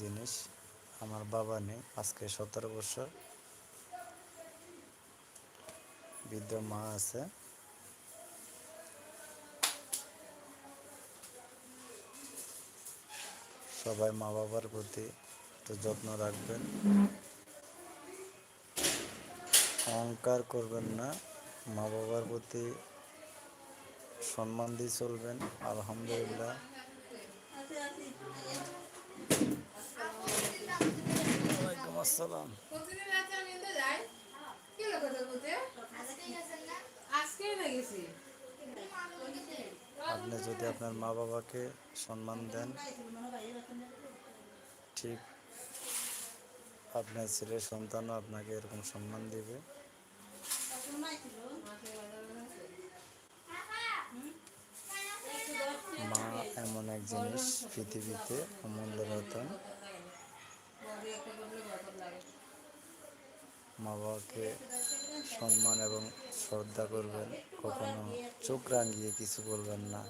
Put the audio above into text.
জিনিস, আমার বাবা নেই, আজকে 17 বছর। বৃদ্ধ মা আছে। সবাই মা বাবার প্রতি একটু যত্ন রাখবেন, অহংকার করবেন না, মা বাবার প্রতি সম্মান দিয়ে চলবেন। আলহামদুলিল্লাহ। ওয়ালাইকুম আসসালাম। আপনি যদি আপনার মা বাবাকে সম্মান দেন, ঠিক আপনার ছেলের সন্তানও আপনাকে এরকম সম্মান দিবে। মা এমন এক জিনিস, পৃথিবীতে অমূল্য রতন। মা বাবাকে সম্মান এবং শ্রদ্ধা করবেন, কখনো চোখ রাঙিয়ে কিছু বলবেন না।